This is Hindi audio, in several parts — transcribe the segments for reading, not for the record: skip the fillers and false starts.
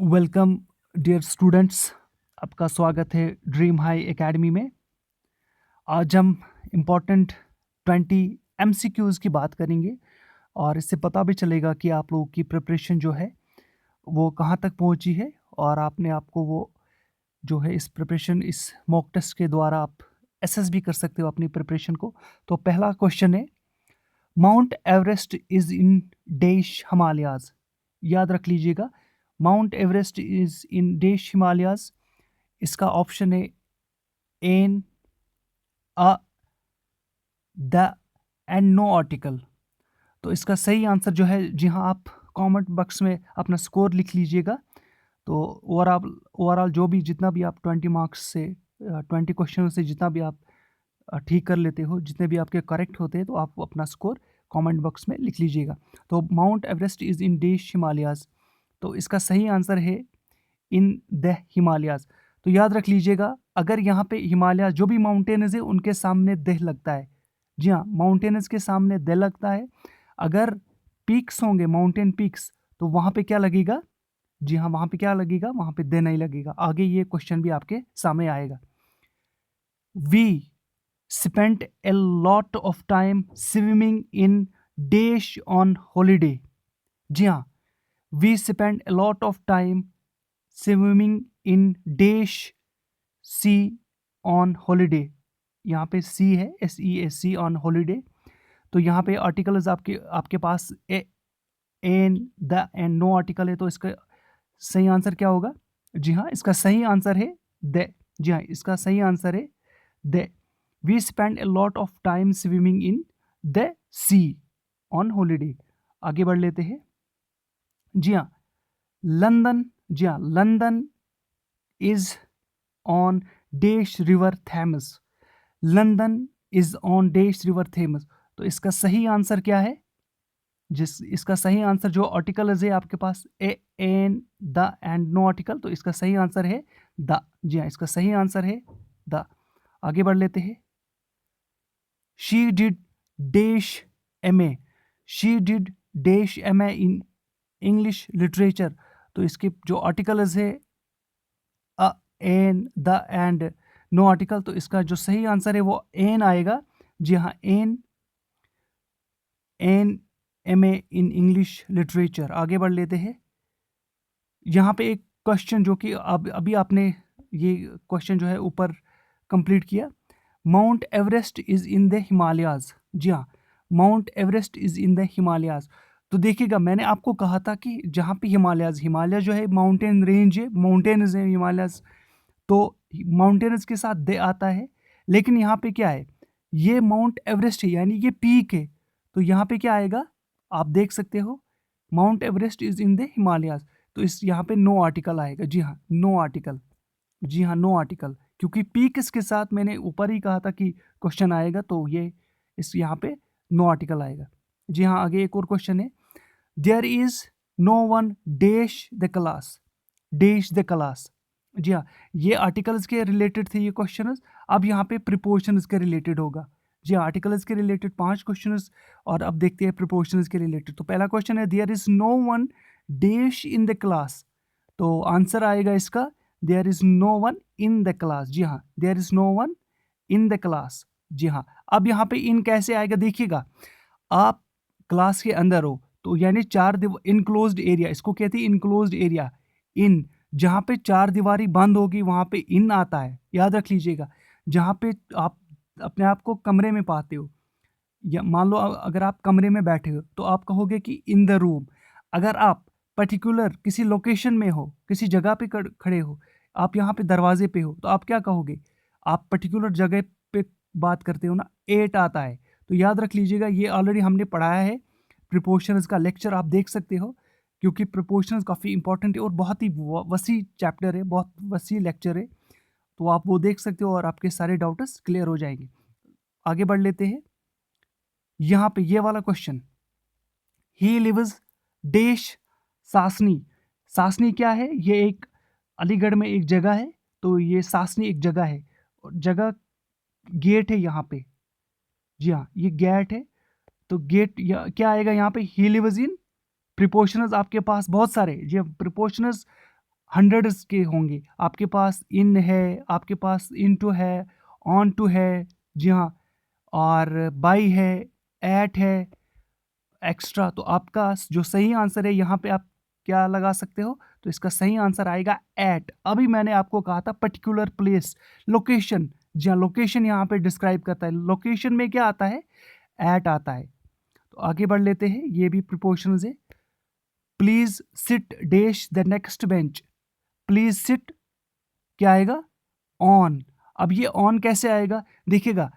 Welcome dear students. आपका स्वागत है ड्रीम हाई एकेडमी में। आज हम इम्पोर्टेंट 20 एमसीक्यूज़ की बात करेंगे और इससे पता भी चलेगा कि आप लोगों की प्रिपरेशन जो है वो कहाँ तक पहुँची है और आपने आपको वो जो है इस प्रिपरेशन इस मॉक टेस्ट के द्वारा आप एसेस भी कर सकते हो अपनी प्रिपरेशन को। तो पहला क्वेश्चन है, Mount Everest is in dash Himalayas. याद रख लीजिएगा, Mount Everest is in dash Himalayas. इसका ऑप्शन है an, a, the and no article. तो इसका सही आंसर जो है, जी हाँ, आप कमेंट बॉक्स में अपना स्कोर लिख लीजिएगा। तो ओवरऑल ओवरऑल जो भी जितना भी आप 20 मार्क्स से 20 क्वेश्चन से जितना भी आप ठीक कर लेते हो, जितने भी आपके करेक्ट होते हैं, तो आप अपना स्कोर कमेंट बॉक्स में लिख लीजिएगा। तो mount Everest is in dash Himalayas, तो इसका सही आंसर है इन द हिमालयाज़। तो याद रख लीजिएगा, अगर यहाँ पे हिमालय जो भी माउंटेन्स है उनके सामने देह लगता है। जी हाँ, माउंटेन्स के सामने देह लगता है। अगर पीक्स होंगे, माउंटेन पीक्स, तो वहाँ पे क्या लगेगा? जी हाँ, वहाँ पे क्या लगेगा? वहाँ पे देह नहीं लगेगा। आगे ये क्वेश्चन भी आपके सामने आएगा। We spent a lot of time swimming in dash on holiday। जी हाँ, we spent a lot of time swimming in dash sea on holiday। यहाँ पे सी है, SEAC ऑन हॉलीडे। तो यहाँ पे आर्टिकल्स आपके आपके पास an, the and no article है, तो इसका सही आंसर क्या होगा? जी हाँ, इसका सही आंसर है द। जी हाँ, इसका सही आंसर है the. We spend a lot of time swimming in the sea on holiday. आगे बढ़ लेते हैं। जी हाँ, लंदन, जी हाँ, London is on dash river Thames. London is on dash river Thames. तो इसका सही आंसर क्या है? इसका सही आंसर जो आर्टिकल है आपके पास a an the and no article, तो इसका सही आंसर है द। जी हाँ, इसका सही आंसर है द। आगे बढ़ लेते हैं। She did dash MA। She did dash MA in English literature. तो इसके जो आर्टिकल्स है a, an, the and no article, तो इसका जो सही आंसर है वो एन आएगा। जी हाँ, an, an MA in English literature. आगे बढ़ लेते हैं। यहाँ पे एक क्वेश्चन जो कि अब अभी आपने ये क्वेश्चन जो है ऊपर कंप्लीट किया। Mount Everest is in the Himalayas. जी हाँ, Mount Everest is in the Himalayas. तो देखिएगा, मैंने आपको कहा था कि जहाँ पे हिमालयाज़, हिमालय जो है माउंटेन रेंज है, माउंटेन्स है हिमालयाज़, तो माउंटेन्स के साथ दे आता है। लेकिन यहाँ पे क्या है, ये माउंट एवरेस्ट है, यानी ये पीक है। तो यहाँ पे क्या आएगा, आप देख सकते हो, mount Everest is in the Himalayas. तो इस यहाँ पे नो आर्टिकल आएगा। जी हाँ, नो आर्टिकल। जी हाँ, नो आर्टिकल, क्योंकि पीक्स के साथ मैंने ऊपर ही कहा था कि क्वेश्चन आएगा, तो ये इस यहाँ पे नो आर्टिकल आएगा। जी हाँ, आगे एक और क्वेश्चन है। There is no one dash the class. Dash the class. जी हाँ, ये आर्टिकल्स के रिलेटेड थे ये क्वेश्चंस। अब यहाँ पे प्रिपोर्शंस के रिलेटेड होगा। जी हाँ, आर्टिकल्स के रिलेटेड 5 क्वेश्चंस, और अब देखते हैं प्रिपोर्शंस के रिलेटेड। तो पहला क्वेश्चन है, there is no one dash in the class. तो आंसर आएगा इसका, there is no one in the class. जी हाँ, there is no one in the class. जी हाँ, अब यहाँ पे इन कैसे आएगा, देखिएगा, आप क्लास के अंदर हो, तो यानी इनक्लोज्ड एरिया, इसको कहते हैं इनक्लोज्ड एरिया। इन, जहाँ पे चार दीवारी बंद होगी वहाँ पे इन आता है, याद रख लीजिएगा। जहाँ पे आप अपने आप को कमरे में पाते हो, या मान लो अगर आप कमरे में बैठे हो, तो आप कहोगे कि इन द रूम। अगर आप पर्टिकुलर किसी लोकेशन में हो, किसी जगह पे खड़े हो, आप यहाँ पे दरवाजे पे हो, तो आप क्या कहोगे? आप पर्टिकुलर जगह पे बात करते हो ना, एट आता है। तो याद रख लीजिएगा, ये ऑलरेडी हमने पढ़ाया है, प्रिपोर्शंस का लेक्चर आप देख सकते हो, क्योंकि प्रिपोर्शंस काफ़ी इंपॉर्टेंट है और बहुत ही वसी चैप्टर है, बहुत वसी लेक्चर है। तो आप वो देख सकते हो और आपके सारे डाउट्स क्लियर हो जाएंगे। आगे बढ़ लेते हैं। यहाँ पे ये वाला question, he lives dash Sasni. Sasni क्या है? ये एक अलीगढ़ में एक जगह है, तो ये सासनी एक जगह है, और जगह गेट है यहाँ पे। जी हाँ, ये गेट है। तो गेट क्या आएगा यहाँ पे? ही लिव्स इन प्रिपोर्शनस, आपके पास बहुत सारे जी प्रिपोर्शनस हंड्रेड्स के होंगे। आपके पास इन है, आपके पास इनटू है, ऑन टू है, जी हाँ, और बाई है, एट है, एक्स्ट्रा। तो आपका जो सही आंसर है यहाँ पे आप क्या लगा सकते हो, तो इसका सही आंसर आएगा एट। अभी मैंने आपको कहा था पर्टिकुलर प्लेस, लोकेशन, जी हाँ, लोकेशन यहाँ पे डिस्क्राइब करता है। लोकेशन में क्या आता है, एट आता है। तो आगे बढ़ लेते हैं, ये भी प्रिपोजिशंस है। Please sit dash the next bench, please sit क्या आएगा, ऑन। अब ये ऑन कैसे आएगा, देखिएगा,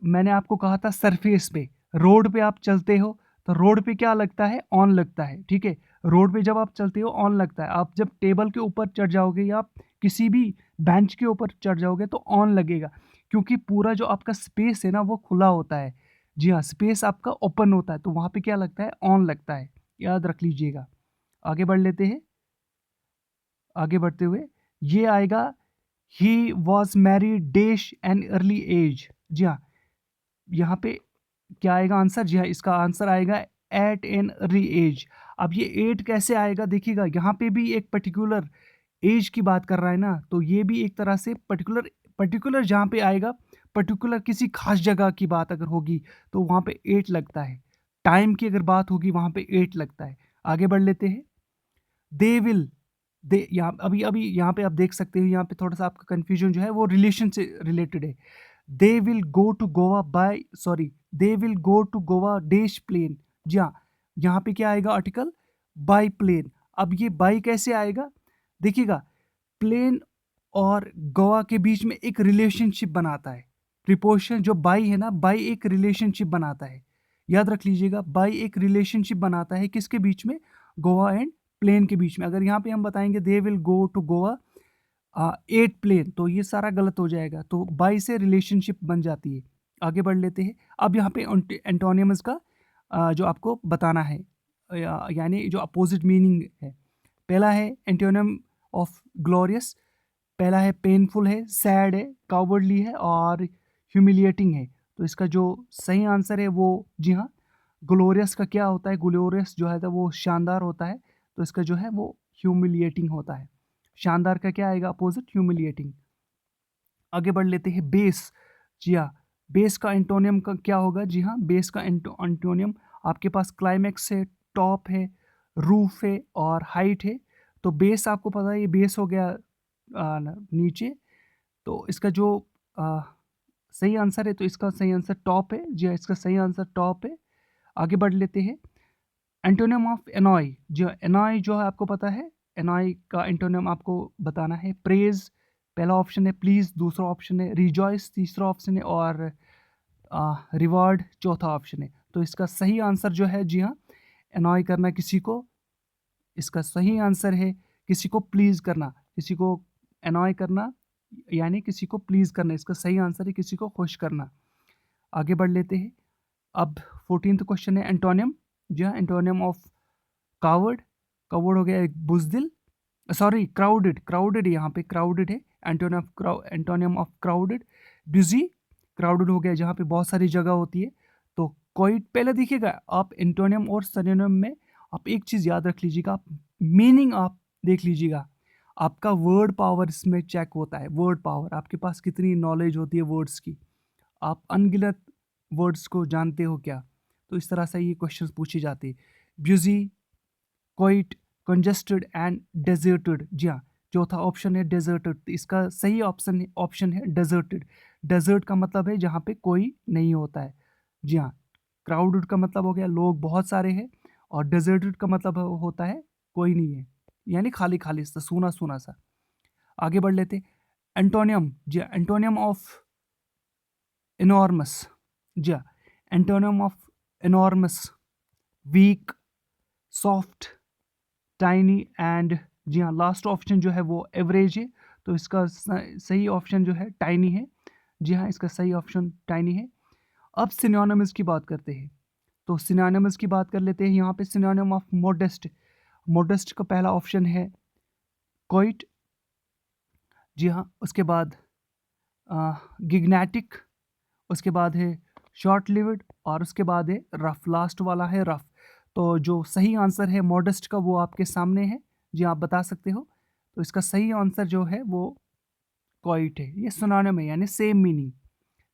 मैंने आपको कहा था सरफेस पे, रोड पे आप चलते हो तो रोड पे क्या लगता है, ऑन लगता है, ठीक है। रोड पे जब आप चलते हो ऑन लगता है। आप जब टेबल के ऊपर चढ़ जाओगे या आप किसी भी बेंच के ऊपर चढ़ जाओगे तो ऑन लगेगा, क्योंकि पूरा जो आपका स्पेस है ना वो खुला होता है। जी हाँ, स्पेस आपका ओपन होता है, तो वहाँ पे क्या लगता है, ऑन लगता है, याद रख लीजिएगा। आगे बढ़ लेते हैं, आगे बढ़ते हुए ये आएगा, he was married dash an early age. जी हाँ, यहाँ पे क्या आएगा आंसर, जी हाँ, इसका आंसर आएगा एट एन अर्ली एज। अब ये एट कैसे आएगा, देखिएगा, यहाँ पे भी एक पर्टिकुलर एज की बात कर रहा है ना, तो ये भी एक तरह से पर्टिकुलर, पर्टिकुलर जहाँ पे आएगा, पर्टिकुलर किसी खास जगह की बात अगर होगी तो वहाँ पे एट लगता है। टाइम की अगर बात होगी वहाँ पे एट लगता है। आगे बढ़ लेते हैं, दे विल, दे यहाँ अभी अभी यहाँ पे आप देख सकते हो, यहाँ पे थोड़ा सा आपका कंफ्यूजन जो है वो रिलेशन से रिलेटेड है। They will go to Goa by, sorry, they will go to Goa dash plane. जी हाँ, यहाँ पे क्या आएगा आर्टिकल, बाय प्लेन। अब ये बाय कैसे आएगा, देखिएगा, प्लेन और गोवा के बीच में एक रिलेशनशिप बनाता है। प्रिपोजिशन जो बाई है ना, बाई एक रिलेशनशिप बनाता है, याद रख लीजिएगा, बाई एक रिलेशनशिप बनाता है किसके बीच में, गोवा एंड प्लेन के बीच में। अगर यहाँ पे हम बताएंगे they will go to Goa at plane, तो ये सारा गलत हो जाएगा, तो बाई से रिलेशनशिप बन जाती है। आगे बढ़ लेते हैं, अब यहाँ पे एंटोनियम्स का जो आपको बताना है, यानी जो अपोजिट मीनिंग है। पहला है एंटोनियम ऑफ ग्लोरियस, पहला है पेनफुल है, सैड है, कावर्डली है और ह्यूमिलिएटिंग है। तो इसका जो सही आंसर है वो, जी हाँ, ग्लोरियस का क्या होता है, ग्लोरियस जो है तो वो शानदार होता है, तो इसका जो है वो ह्यूमिलिएटिंग होता है। शानदार का क्या आएगा अपोजिट, ह्यूमिलिएटिंग। आगे बढ़ लेते हैं, बेस, जी हाँ, बेस का एंटोनियम का क्या होगा, जी हाँ, बेस का एंटोनियम आपके पास क्लाइमैक्स है, टॉप है, रूफ है और हाइट है। तो बेस आपको पता है, ये बेस हो गया नीचे, तो इसका जो आ, सही आंसर है, तो इसका सही आंसर टॉप है, जी हाँ, इसका सही आंसर टॉप है। आगे बढ़ लेते हैं, एंटोनियम ऑफ एनॉय, जो एनॉय जो है आपको पता है, एनॉय का एंटोनियम आपको बताना है, प्रेज पहला ऑप्शन है, प्लीज दूसरा ऑप्शन है, रिजॉइस तीसरा ऑप्शन है और रिवार्ड चौथा ऑप्शन है। तो इसका सही आंसर जो है, जी हाँ, एनॉय करना किसी को, इसका सही आंसर है किसी को प्लीज करना, किसी को एनॉय करना यानी किसी को प्लीज करना, इसका सही आंसर है किसी को खुश करना। आगे बढ़ लेते हैं, अब 14th क्वेश्चन है एंटोनियम, जी हाँ, एंटोनियम ऑफ कावर्ड, कावर्ड हो गया एक बुजदिल, सॉरी क्राउडेड, क्राउडेड यहाँ पे क्राउडेड है, antonym of crowded, busy, crowded हो गया जहाँ पे बहुत सारी जगह होती है। तो कोई पहले देखिएगा, आप एंटोनियम और सिनोनिम में आप एक चीज़ याद रख लीजिएगा, आप मीनिंग आप देख लीजिएगा, आपका वर्ड पावर इसमें चेक होता है, वर्ड पावर, आपके पास कितनी नॉलेज होती है वर्ड्स की, आप अनगिनत वर्ड्स को जानते हो क्या। तो इस तरह से ये क्वेश्चन पूछे जाते हैं। ब्यूजी, क्वाइट, कंजेस्टेड एंड डेजर्टेड, जी हाँ, चौथा ऑप्शन है डेजर्टेड, तो इसका सही ऑप्शन है डेजर्टेड। डेजर्ट का मतलब है जहाँ पे कोई नहीं होता है, जी हाँ। क्राउडेड का मतलब हो गया लोग बहुत सारे हैं, और डेजर्टेड का मतलब होता है कोई नहीं है, यानी खाली खाली सा, सूना सूना सा। आगे बढ़ लेते, एंटोनियम, जी एंटोनियम ऑफ इनॉर्मस, जी हाँ, antonym of enormous, weak, soft, tiny and, जी हाँ, लास्ट ऑप्शन जो है वो एवरेज है, तो इसका सही ऑप्शन जो है टाइनी है, जी हाँ, इसका सही ऑप्शन टाइनी है। अब सिनोनिम्स की बात करते हैं, तो सिनोनिम्स की बात कर लेते हैं। यहाँ पे सिनोनिम ऑफ मोडेस्ट, मोडेस्ट का पहला ऑप्शन है क्वाइट, जी हाँ, उसके बाद गिग्नेटिक, उसके बाद है शॉर्ट लिव्ड और उसके बाद है रफ, लास्ट वाला है रफ। तो जो सही आंसर है मॉडेस्ट का वो आपके सामने है, जी आप बता सकते हो। तो इसका सही आंसर जो है वो क्वाइट है। ये सिनोनिम है यानी सेम मीनिंग,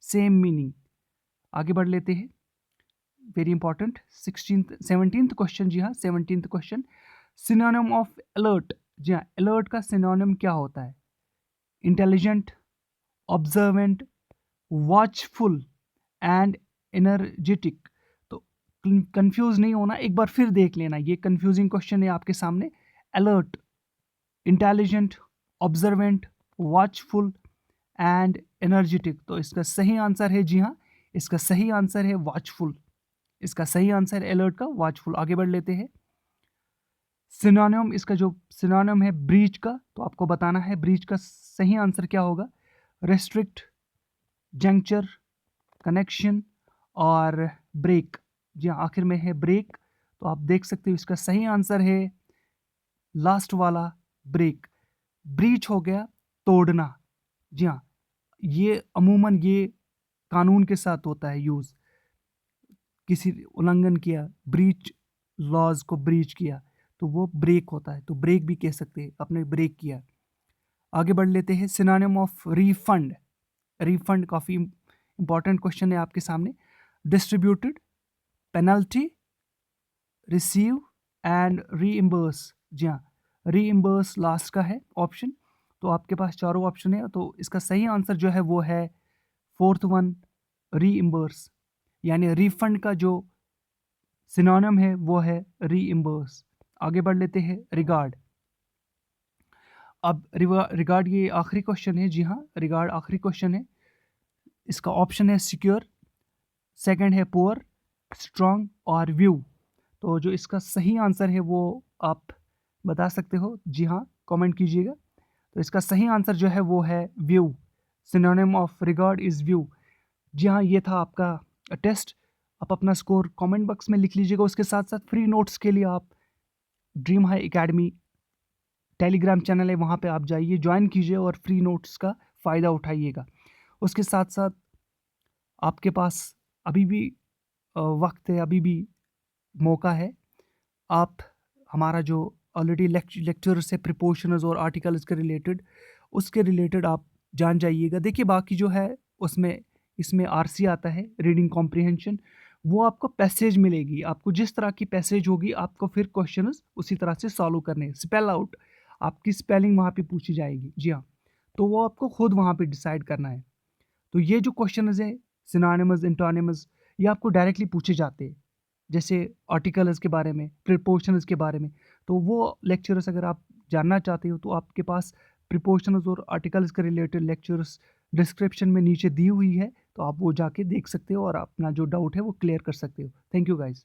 सेम मीनिंग। आगे बढ़ लेते हैं। Very important 17th question. जी हाँ 17th question, synonym of alert. जी हाँ, अलर्ट का सिनोनिम क्या होता है? Intelligent, observant, watchful and energetic. तो कंफ्यूज नहीं होना, एक बार फिर देख लेना, ये कंफ्यूजिंग क्वेश्चन है आपके सामने। Alert, intelligent, observant, watchful and energetic. तो इसका सही आंसर है, जी हाँ, इसका सही आंसर है वॉचफुल। इसका सही आंसर है अलर्ट का वॉचफुल। आगे बढ़ लेते हैं। सिनोनिम, इसका जो सिनोनिम है ब्रीच का, तो आपको बताना है ब्रीच का सही आंसर क्या होगा। रेस्ट्रिक्ट, जंक्चर, कनेक्शन और ब्रेक। जी हाँ, आखिर में है ब्रेक। तो आप देख सकते हो इसका सही आंसर है लास्ट वाला, ब्रेक। ब्रीच हो गया तोड़ना। जी हाँ, ये अमूमन ये कानून के साथ होता है यूज़। किसी उल्लंघन किया, ब्रीच लॉज को ब्रीच किया, तो वो ब्रेक होता है। तो ब्रेक भी कह सकते हैं, आपने ब्रेक किया। आगे बढ़ लेते हैं। Synonym of refund. रिफंड काफ़ी इंपॉर्टेंट क्वेश्चन है आपके सामने। Distributed, penalty, receive and reimburse. जी हाँ, रीइम्बर्स लास्ट का है ऑप्शन। तो आपके पास चारों ऑप्शन है, तो इसका सही आंसर जो है वो है फोर्थ वन, रीइम्बर्स। यानी रिफंड का जो सिनोनिम है वो है रीइम्बर्स। आगे बढ़ लेते हैं। रिगार्ड। अब रिगार्ड ये आखिरी क्वेश्चन है। जी हाँ, रिगार्ड आखिरी क्वेश्चन है। इसका ऑप्शन है सिक्योर, सेकंड है पुअर, स्ट्रांग और व्यू। तो जो इसका सही आंसर है वो आप बता सकते हो। जी हाँ, कमेंट कीजिएगा। तो इसका सही आंसर जो है वो है view. Synonym of regard is view. जी हाँ, ये था आपका टेस्ट। आप अपना स्कोर कमेंट बॉक्स में लिख लीजिएगा। उसके साथ साथ फ्री नोट्स के लिए आप dream high academy Telegram channel है, वहाँ पे आप जाइए, ज्वाइन कीजिए और फ्री नोट्स का फ़ायदा उठाइएगा। उसके साथ साथ आपके पास अभी भी वक्त है, अभी भी मौका है। आप हमारा जो ऑलरेडी लेक्चर्स है प्रिपोशनल्स और आर्टिकल्स के रिलेटेड, उसके रिलेटेड आप जान जाइएगा। देखिए बाकी जो है उसमें, इसमें आरसी आता है, रीडिंग कॉम्प्रिहेंशन। वो आपको पैसेज मिलेगी, आपको जिस तरह की पैसेज होगी आपको फिर क्वेश्चंस उसी तरह से सॉल्व करने हैं। स्पेल आउट, आपकी स्पेलिंग वहाँ पे पूछी जाएगी। जी हाँ, तो वो आपको खुद वहाँ पे डिसाइड करना है। तो ये जो क्वेश्चंस है सिनोनिमस, एंटोनिमस, ये आपको डायरेक्टली पूछे जाते हैं, जैसे आर्टिकल्स के बारे में, प्रिपोशनल्स के बारे में। तो वो लेक्चर्स अगर आप जानना चाहते हो तो आपके पास प्रिपोशनल्स और आर्टिकल्स के रिलेटेड लेक्चर्स डिस्क्रिप्शन में नीचे दी हुई है, तो आप वो जाके देख सकते हो और अपना जो डाउट है वो क्लियर कर सकते हो। Thank you guys.